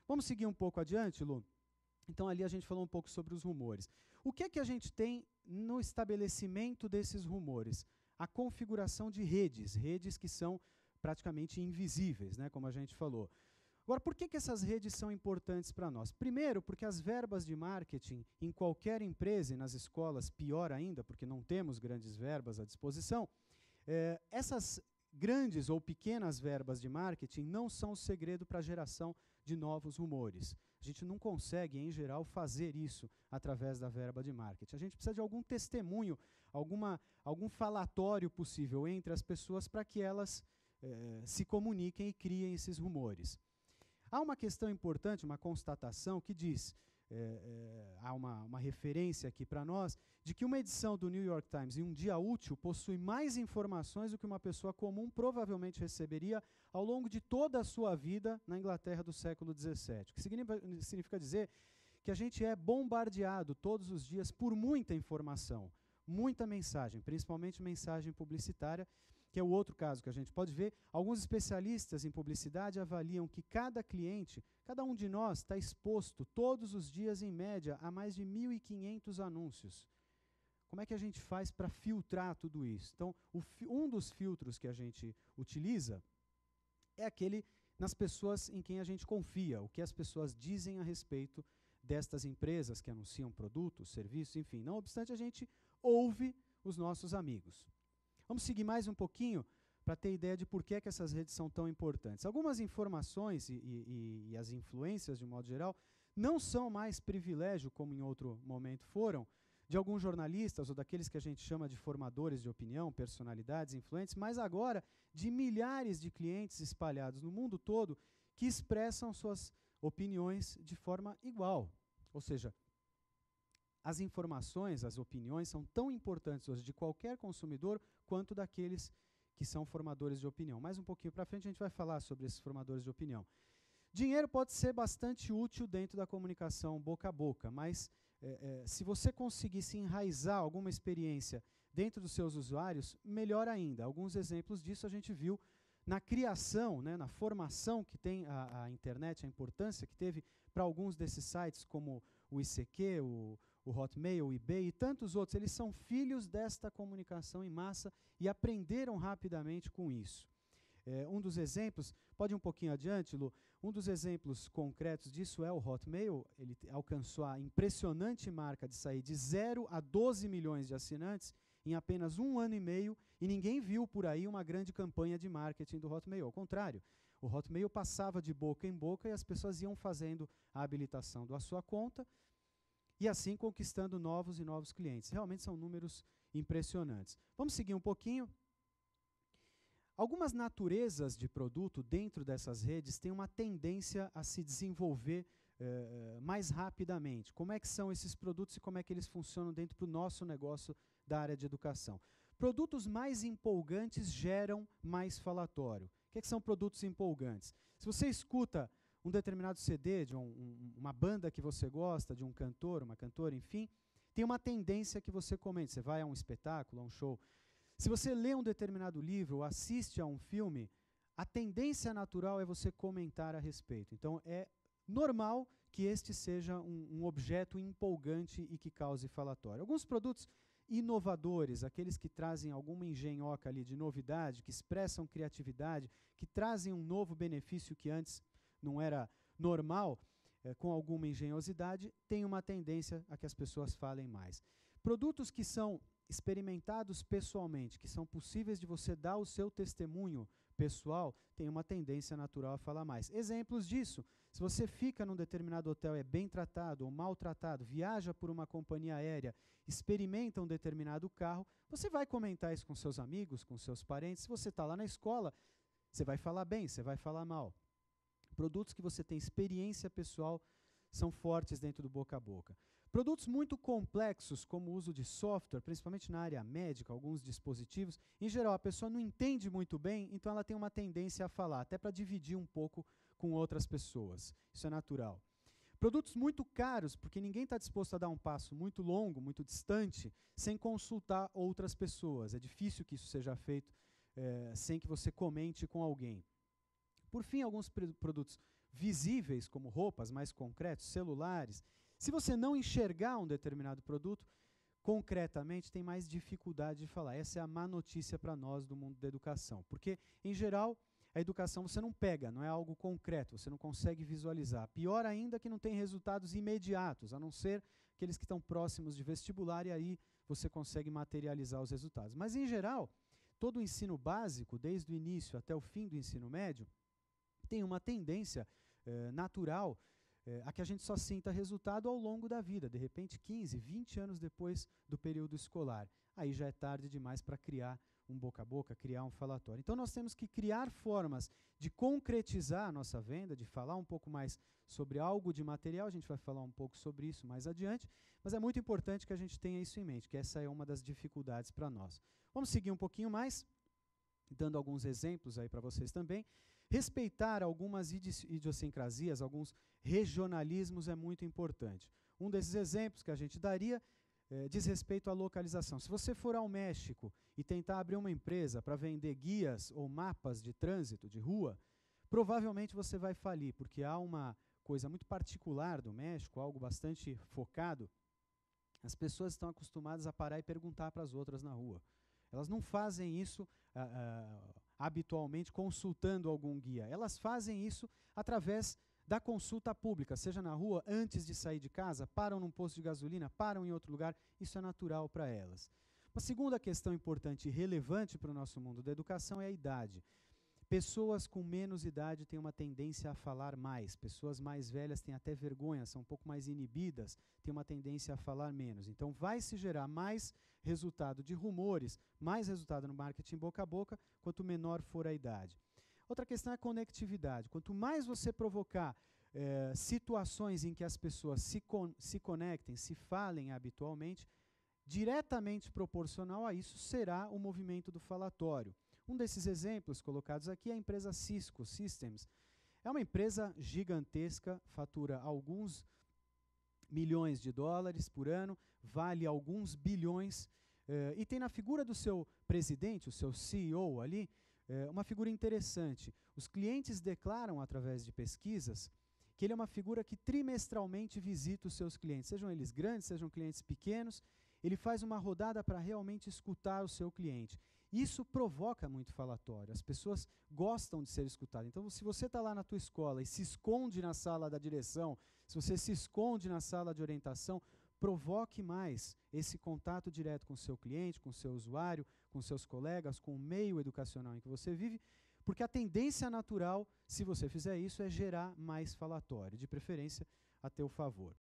Vamos seguir um pouco adiante, Lu? Então, ali a gente falou um pouco sobre os rumores. O que é que a gente tem no estabelecimento desses rumores? A configuração de redes que são praticamente invisíveis, né, como a gente falou. Agora, por que essas redes são importantes para nós? Primeiro, porque as verbas de marketing em qualquer empresa e nas escolas, pior ainda, porque não temos grandes verbas à disposição, essas grandes ou pequenas verbas de marketing não são o segredo para a geração de novos rumores. A gente não consegue, em geral, fazer isso através da verba de marketing. A gente precisa de algum testemunho, algum falatório possível entre as pessoas para que elas se comuniquem e criem esses rumores. Há uma questão importante, uma constatação que diz, há uma referência aqui para nós, de que uma edição do New York Times em um dia útil possui mais informações do que uma pessoa comum provavelmente receberia ao longo de toda a sua vida na Inglaterra do século XVII. O que significa dizer que a gente é bombardeado todos os dias por muita informação, muita mensagem, principalmente mensagem publicitária, que é o outro caso que a gente pode ver. Alguns especialistas em publicidade avaliam que cada cliente, cada um de nós, está exposto todos os dias, em média, a mais de 1.500 anúncios. Como é que a gente faz para filtrar tudo isso? Então, um dos filtros que a gente utiliza é aquele nas pessoas em quem a gente confia, o que as pessoas dizem a respeito destas empresas que anunciam produtos, serviços, enfim. Não obstante, a gente ouve os nossos amigos. Vamos seguir mais um pouquinho para ter ideia de por que essas redes são tão importantes. Algumas informações e as influências, de um modo geral, não são mais privilégio, como em outro momento foram, de alguns jornalistas ou daqueles que a gente chama de formadores de opinião, personalidades influentes, mas agora de milhares de clientes espalhados no mundo todo que expressam suas opiniões de forma igual. Ou seja, as informações, as opiniões são tão importantes hoje de qualquer consumidor quanto daqueles que são formadores de opinião. Mais um pouquinho para frente a gente vai falar sobre esses formadores de opinião. Dinheiro pode ser bastante útil dentro da comunicação boca a boca, mas se você conseguir se enraizar alguma experiência dentro dos seus usuários, melhor ainda. Alguns exemplos disso a gente viu na criação, né, na formação que tem a internet, a importância que teve para alguns desses sites, como o ICQ, o Hotmail, o eBay e tantos outros. Eles são filhos desta comunicação em massa e aprenderam rapidamente com isso. Um dos exemplos, pode ir um pouquinho adiante, Lu, um dos exemplos concretos disso é o Hotmail. Ele alcançou a impressionante marca de sair de 0 a 12 milhões de assinantes em apenas 1 ano e meio, e ninguém viu por aí uma grande campanha de marketing do Hotmail. Ao contrário, o Hotmail passava de boca em boca e as pessoas iam fazendo a habilitação da sua conta e assim conquistando novos e novos clientes. Realmente são números impressionantes. Vamos seguir um pouquinho. Algumas naturezas de produto dentro dessas redes têm uma tendência a se desenvolver mais rapidamente. Como é que são esses produtos e como é que eles funcionam dentro do nosso negócio da área de educação? Produtos mais empolgantes geram mais falatório. O que são produtos empolgantes? Se você escuta um determinado CD de uma banda que você gosta, de um cantor, uma cantora, enfim, tem uma tendência que você comente. Você vai a um espetáculo, a um show. Se você lê um determinado livro ou assiste a um filme, a tendência natural é você comentar a respeito. Então, é normal que este seja um objeto empolgante e que cause falatório. Alguns produtos inovadores, aqueles que trazem alguma engenhoca ali de novidade, que expressam criatividade, que trazem um novo benefício que antes não era normal, com alguma engenhosidade, tem uma tendência a que as pessoas falem mais. Produtos que são experimentados pessoalmente, que são possíveis de você dar o seu testemunho pessoal, tem uma tendência natural a falar mais. Exemplos disso: se você fica num determinado hotel, é bem tratado ou maltratado, viaja por uma companhia aérea, experimenta um determinado carro, você vai comentar isso com seus amigos, com seus parentes. Se você está lá na escola, você vai falar bem, você vai falar mal. Produtos que você tem experiência pessoal são fortes dentro do boca a boca. Produtos muito complexos, como o uso de software, principalmente na área médica, alguns dispositivos, em geral a pessoa não entende muito bem, então ela tem uma tendência a falar, até para dividir um pouco com outras pessoas. Isso é natural. Produtos muito caros, porque ninguém está disposto a dar um passo muito longo, muito distante, sem consultar outras pessoas. É difícil que isso seja feito sem que você comente com alguém. Por fim, alguns produtos visíveis, como roupas, mais concretos, celulares, se você não enxergar um determinado produto, concretamente tem mais dificuldade de falar. Essa é a má notícia para nós do mundo da educação. Porque, em geral, a educação você não pega, não é algo concreto, você não consegue visualizar. Pior ainda que não tem resultados imediatos, a não ser aqueles que estão próximos de vestibular, e aí você consegue materializar os resultados. Mas, em geral, todo o ensino básico, desde o início até o fim do ensino médio, tem uma tendência natural a que a gente só sinta resultado ao longo da vida, de repente 15, 20 anos depois do período escolar. Aí já é tarde demais para criar um boca a boca, criar um falatório. Então nós temos que criar formas de concretizar a nossa venda, de falar um pouco mais sobre algo de material, a gente vai falar um pouco sobre isso mais adiante, mas é muito importante que a gente tenha isso em mente, que essa é uma das dificuldades para nós. Vamos seguir um pouquinho mais, dando alguns exemplos aí para vocês também. Respeitar algumas idiosincrasias, alguns regionalismos é muito importante. Um desses exemplos que a gente daria diz respeito à localização. Se você for ao México e tentar abrir uma empresa para vender guias ou mapas de trânsito, de rua, provavelmente você vai falir, porque há uma coisa muito particular do México, algo bastante focado. As pessoas estão acostumadas a parar e perguntar para as outras na rua. Elas não fazem isso habitualmente consultando algum guia. Elas fazem isso através da consulta pública, seja na rua, antes de sair de casa, param num posto de gasolina, param em outro lugar, isso é natural para elas. Uma segunda questão importante e relevante para o nosso mundo da educação é a idade. Pessoas com menos idade têm uma tendência a falar mais, pessoas mais velhas têm até vergonha, são um pouco mais inibidas, têm uma tendência a falar menos. Então vai se gerar mais resultado de rumores, mais resultado no marketing boca a boca, quanto menor for a idade. Outra questão é a conectividade. Quanto mais você provocar situações em que as pessoas se conectem, se falem habitualmente, diretamente proporcional a isso será o movimento do falatório. Um desses exemplos colocados aqui é a empresa Cisco Systems. É uma empresa gigantesca, fatura alguns milhões de dólares por ano, vale alguns bilhões, e tem na figura do seu presidente, o seu CEO ali, uma figura interessante. Os clientes declaram, através de pesquisas, que ele é uma figura que trimestralmente visita os seus clientes, sejam eles grandes, sejam clientes pequenos, ele faz uma rodada para realmente escutar o seu cliente. Isso provoca muito falatório, as pessoas gostam de ser escutadas. Então, se você está lá na tua escola e se esconde na sala da direção, se você se esconde na sala de orientação, provoque mais esse contato direto com o seu cliente, com o seu usuário, com seus colegas, com o meio educacional em que você vive, porque a tendência natural, se você fizer isso, é gerar mais falatório, de preferência a teu favor.